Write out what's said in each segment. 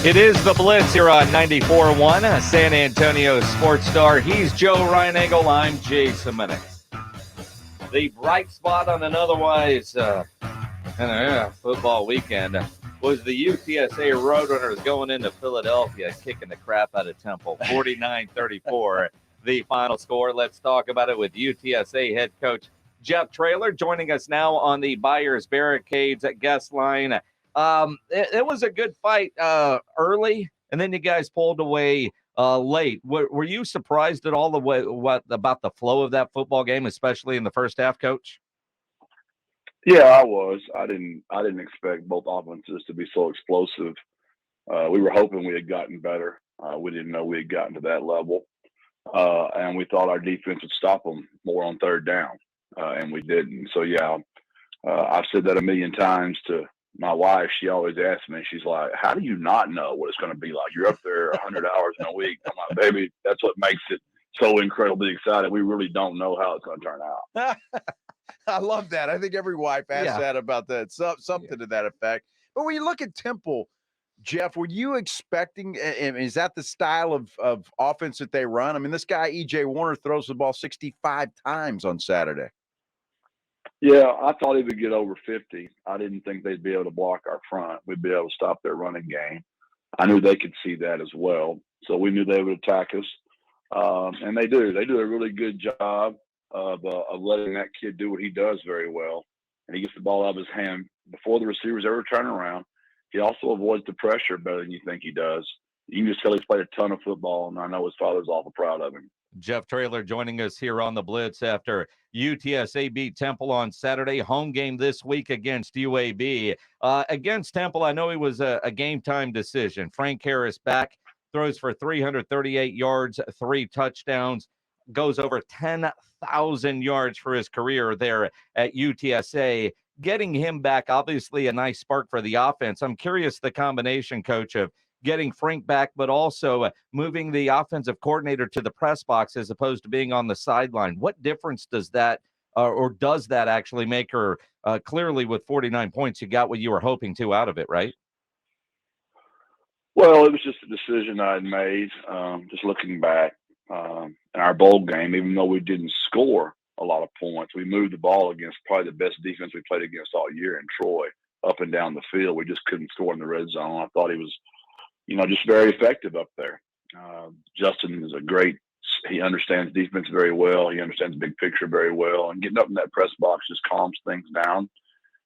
It is the Blitz here on 94.1, San Antonio Sports Star. He's Joe Ryan Engel. I'm Jason Minix. The bright spot on an otherwise football weekend was the UTSA Roadrunners going into Philadelphia, kicking the crap out of Temple. 49-34, the final score. Let's talk about it with UTSA head coach Jeff Traylor joining us now on the Buyers Barricades guest line. It was a good fight early, and then you guys pulled away late. Were you surprised at all about the flow of that football game, especially in the first half, Coach? Yeah, I was. I didn't expect both offenses to be so explosive. We were hoping we had gotten better. We didn't know we had gotten to that level, and we thought our defense would stop them more on third down, and we didn't. So yeah, I've said that a million times to my wife. She always asks me, she's like, how do you not know what it's going to be like? You're up there 100 hours in a week. I'm like, baby, that's what makes it so incredibly exciting. We really don't know how it's going to turn out. I love that. I think every wife asks that about that, something to that effect. But when you look at Temple, Jeff, were you expecting, is that the style of offense that they run? I mean, this guy, E.J. Warner, throws the ball 65 times on Saturday. Yeah, I thought he would get over 50. I didn't think they'd be able to block our front. We'd be able to stop their running game. I knew they could see that as well. So we knew they would attack us. And they do. They do a really good job of letting that kid do what he does very well. And he gets the ball out of his hand before the receivers ever turn around. He also avoids the pressure better than you think he does. You can just tell he's played a ton of football, and I know his father's awful proud of him. Jeff Traylor joining us here on the Blitz after UTSA beat Temple on Saturday. Home game this week against UAB. Against Temple, I know it was a game-time decision. Frank Harris back, throws for 338 yards, 3 touchdowns, goes over 10,000 yards for his career there at UTSA. Getting him back, obviously a nice spark for the offense. I'm curious the combination, Coach, of getting Frank back, but also moving the offensive coordinator to the press box as opposed to being on the sideline. What difference does that or does that actually make? Or clearly with 49 points, you got what you were hoping to out of it, right? Well, it was just a decision I had made, just looking back in our bowl game. Even though we didn't score a lot of points, we moved the ball against probably the best defense we played against all year in Troy, up and down the field. We just couldn't score in the red zone. I thought he was just very effective up there. Justin is he understands defense very well. He understands the big picture very well. And getting up in that press box just calms things down.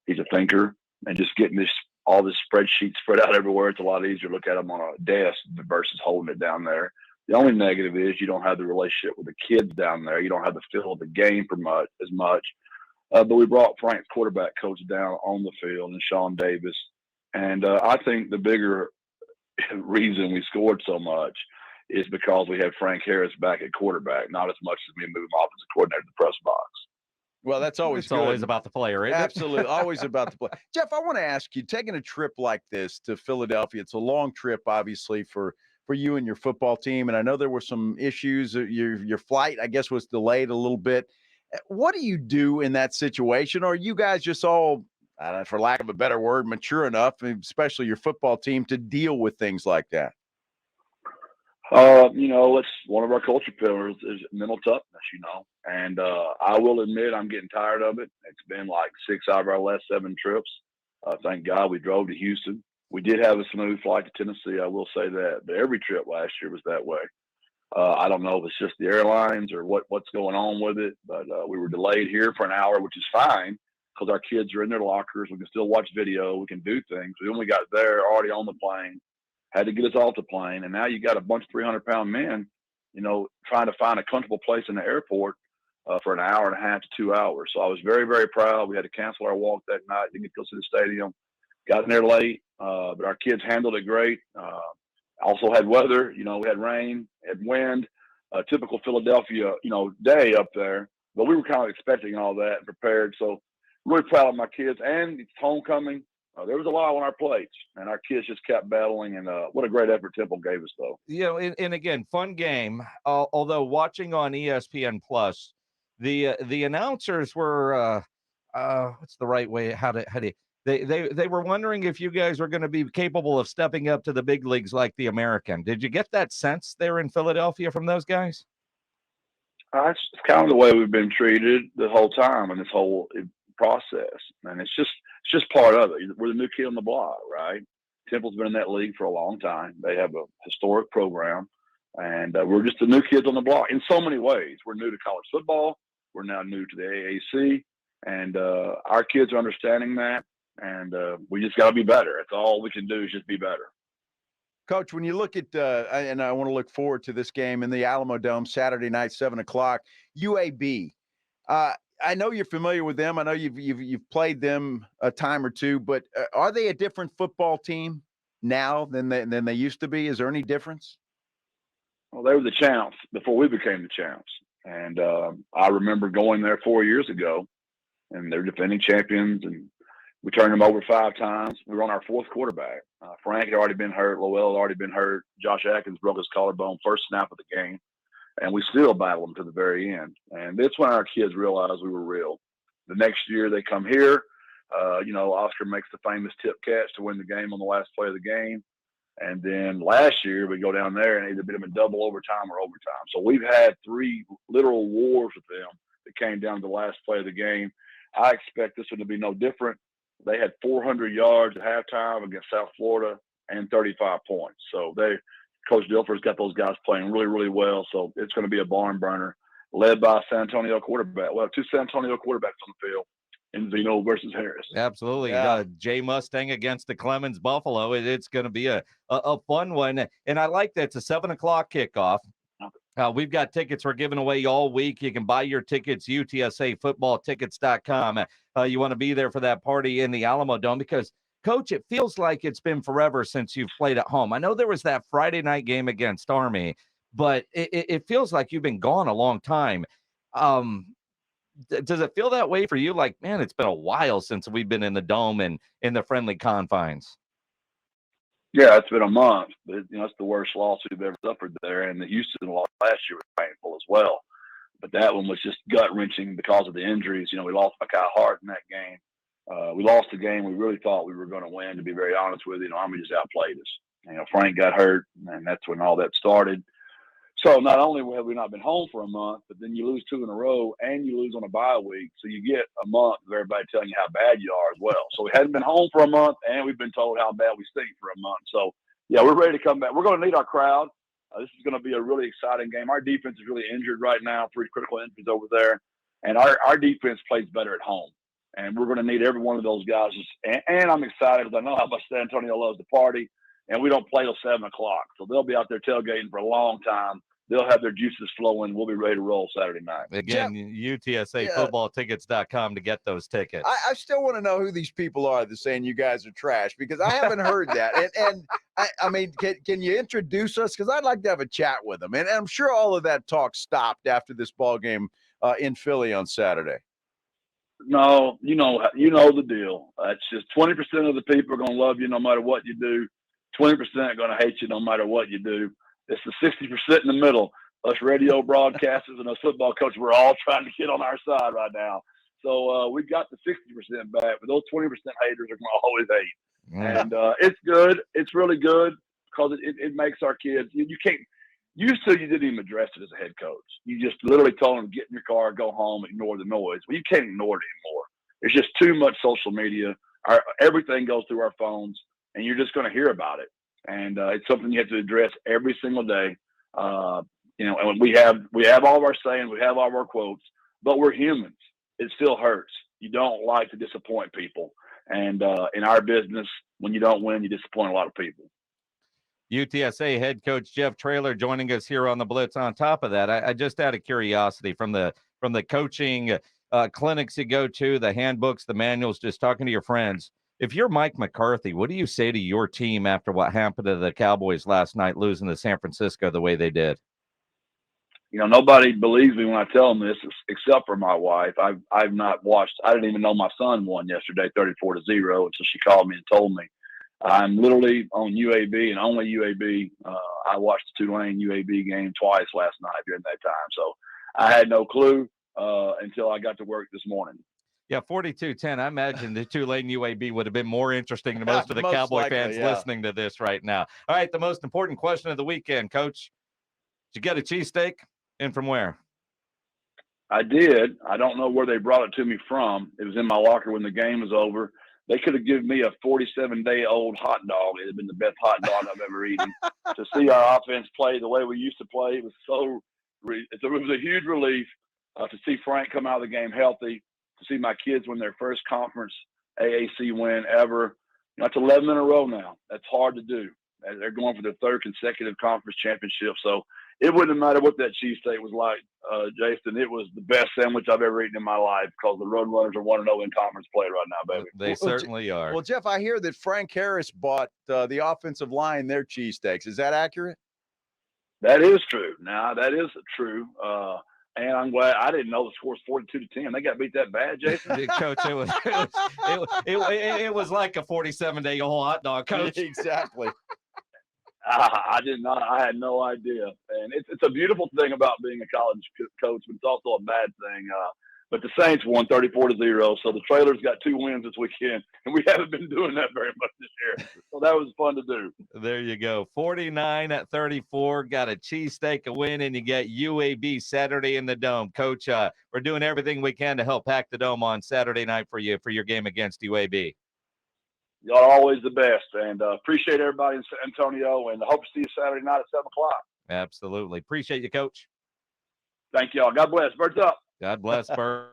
He's a thinker. And just getting all this spreadsheet spread out everywhere, it's a lot easier to look at them on a desk versus holding it down there. The only negative is you don't have the relationship with the kids down there. You don't have the feel of the game as much. But we brought Frank's quarterback coach down on the field and Sean Davis. And I think the bigger reason we scored so much is because we had Frank Harris back at quarterback, not as much as me moving offensive coordinator to the press box. Well, that's always always about the player, isn't it? Absolutely, always about the play. Jeff, I want to ask you, taking a trip like this to Philadelphia, it's a long trip, obviously, for you and your football team, and I know there were some issues. Your flight, I guess, was delayed a little bit. What do you do in that situation? Or are you guys just all, for lack of a better word, mature enough, especially your football team, to deal with things like that? It's one of our culture pillars is mental toughness, and I will admit I'm getting tired of it. It's been like 6 out of our last 7 trips. Thank God we drove to Houston. We did have a smooth flight to Tennessee, I will say that, but every trip last year was that way. I don't know if it's just the airlines or what's going on with it, but we were delayed here for an hour, which is fine because our kids are in their lockers. We can still watch video. We can do things. We only got there already on the plane, had to get us off the plane, and now you got a bunch of 300-pound men, trying to find a comfortable place in the airport for an hour and a half to 2 hours. So I was very, very proud. We had to cancel our walk that night, didn't get to go to the stadium, got in there late, but our kids handled it great. Also had weather, we had rain, had wind, typical Philadelphia, day up there. But we were kind of expecting all that and prepared. So really proud of my kids. And it's homecoming. There was a lot on our plates, and our kids just kept battling. And what a great effort Temple gave us, though. And again, fun game. Although watching on ESPN Plus, the announcers were what's the right way? How do They were wondering if you guys were going to be capable of stepping up to the big leagues like the American. Did you get that sense there in Philadelphia from those guys? It's kind of the way we've been treated the whole time in this whole process, and it's just part of it. We're the new kid on the block, right? Temple's been in that league for a long time. They have a historic program, and we're just the new kids on the block in so many ways. We're new to college football. We're now new to the AAC, and our kids are understanding that, and we just got to be better. That's all we can do is just be better. Coach, when you look at, and I want to look forward to this game in the Alamo Dome Saturday night, 7:00, UAB. I know you're familiar with them. I know you've played them a time or two, but are they a different football team now than they used to be? Is there any difference? Well, they were the champs before we became the champs, and I remember going there 4 years ago, and they're defending champions, and we turned them over 5 times. We were on our 4th quarterback. Frank had already been hurt. Lowell had already been hurt. Josh Atkins broke his collarbone first snap of the game. And we still battled them to the very end. And that's when our kids realized we were real. The next year they come here. Oscar makes the famous tip catch to win the game on the last play of the game. And then last year we go down there and either beat them in double overtime or overtime. So we've had 3 literal wars with them that came down to the last play of the game. I expect this one to be no different. They had 400 yards at halftime against South Florida and 35 points. So Coach Dilfer's got those guys playing really, really well. So it's going to be a barn burner led by San Antonio quarterback. Well, 2 San Antonio quarterbacks on the field in Zeno versus Harris. Absolutely. Yeah. Jay Mustang against the Clemens Buffalo. It's going to be a fun one. And I like that it's a 7:00 kickoff. We've got tickets we're giving away all week. You can buy your tickets, UTSAfootballtickets.com. You want to be there for that party in the Alamo Dome because, Coach, it feels like it's been forever since you've played at home. I know there was that Friday night game against Army, but it feels like you've been gone a long time. Does it feel that way for you? Like, man, it's been a while since we've been in the Dome and in the friendly confines. Yeah, it's been a month. It's the worst loss we've ever suffered there. And the Houston loss last year was painful as well. But that one was just gut-wrenching because of the injuries. We lost Mekhi Hart in that game. We lost the game we really thought we were going to win, to be very honest with you. Army just outplayed us. Frank got hurt, and that's when all that started. So not only have we not been home for a month, but then you lose 2 in a row, and you lose on a bye week. So you get a month of everybody telling you how bad you are as well. So we hadn't been home for a month, and we've been told how bad we stink for a month. So, yeah, we're ready to come back. We're going to need our crowd. This is going to be a really exciting game. Our defense is really injured right now, 3 critical injuries over there. And our defense plays better at home. And we're going to need every one of those guys. And I'm excited because I know how much San Antonio loves to party. And we don't play till 7:00. So they'll be out there tailgating for a long time. They'll have their juices flowing. We'll be ready to roll Saturday night. Again, UTSAfootballtickets.com to get those tickets. I still want to know who these people are that's saying you guys are trash because I haven't heard that. And I mean, can you introduce us? Because I'd like to have a chat with them. And I'm sure all of that talk stopped after this ball game in Philly on Saturday. No, you know the deal. It's just 20% of the people are going to love you no matter what you do. 20% are going to hate you no matter what you do. It's the 60% in the middle. Us radio broadcasters and us football coaches, we're all trying to get on our side right now. So we've got the 60% back, but those 20% haters are going to always hate. And it's good. It's really good because it makes our kids. You can't. Used to, you didn't even address it as a head coach. You just literally told them, get in your car, go home, ignore the noise. Well, you can't ignore it anymore. It's just too much social media. Everything goes through our phones, and you're just going to hear about it. And it's something you have to address every single day. And we have all of our sayings, we have all of our quotes, but we're humans. It still hurts. You don't like to disappoint people. And in our business, when you don't win, you disappoint a lot of people. UTSA head coach Jeff Traylor joining us here on the Blitz. On top of that, I just out of curiosity from the coaching clinics you go to, the handbooks, the manuals, just talking to your friends. If you're Mike McCarthy, what do you say to your team after what happened to the Cowboys last night, losing to San Francisco the way they did? Nobody believes me when I tell them this, except for my wife. I've not watched. I didn't even know my son won yesterday, 34-0, until she called me and told me. I'm literally on UAB and only UAB. I watched the Tulane UAB game twice last night during that time, so I had no clue until I got to work this morning. Yeah, 42-10. I imagine the Tulane UAB would have been more interesting to most of the Most Cowboy likely, fans yeah. listening to this right now. All right, the most important question of the weekend, Coach. Did you get a cheesesteak? And from where? I did. I don't know where they brought it to me from. It was in my locker when the game was over. They could have given me a 47-day-old hot dog. It had been the best hot dog I've ever eaten. To see our offense play the way we used to play, it was a huge relief to see Frank come out of the game healthy, to see my kids win their first conference AAC win ever. You know, it's 11 in a row now. That's hard to do. They're going for their third consecutive conference championship. So it wouldn't matter what that cheesesteak was like, Jason. It was the best sandwich I've ever eaten in my life because the Roadrunners are 1-0 in conference play right now, baby. They certainly are. Well, Jeff, I hear that Frank Harris bought the offensive line their cheesesteaks. Is that accurate? That is true. Now, that is true. And I'm glad I didn't know the score was 42-10. They got beat that bad, Jason. Coach, it was like a 47-day-old hot dog, Coach. Exactly. I did not. I had no idea. And it's a beautiful thing about being a college coach, but it's also a bad thing. But the Saints won 34-0. So the Trailers got 2 wins this weekend, and we haven't been doing that very much this year. So that was fun to do. There you go. 49-34. Got a cheesesteak, a win, and you get UAB Saturday in the Dome. Coach, we're doing everything we can to help pack the Dome on Saturday night for you for your game against UAB. Y'all are always the best, and appreciate everybody in San Antonio, and I hope to see you Saturday night at 7 o'clock. Absolutely. Appreciate you, Coach. Thank y'all. God bless. Birds up. God bless, Bird.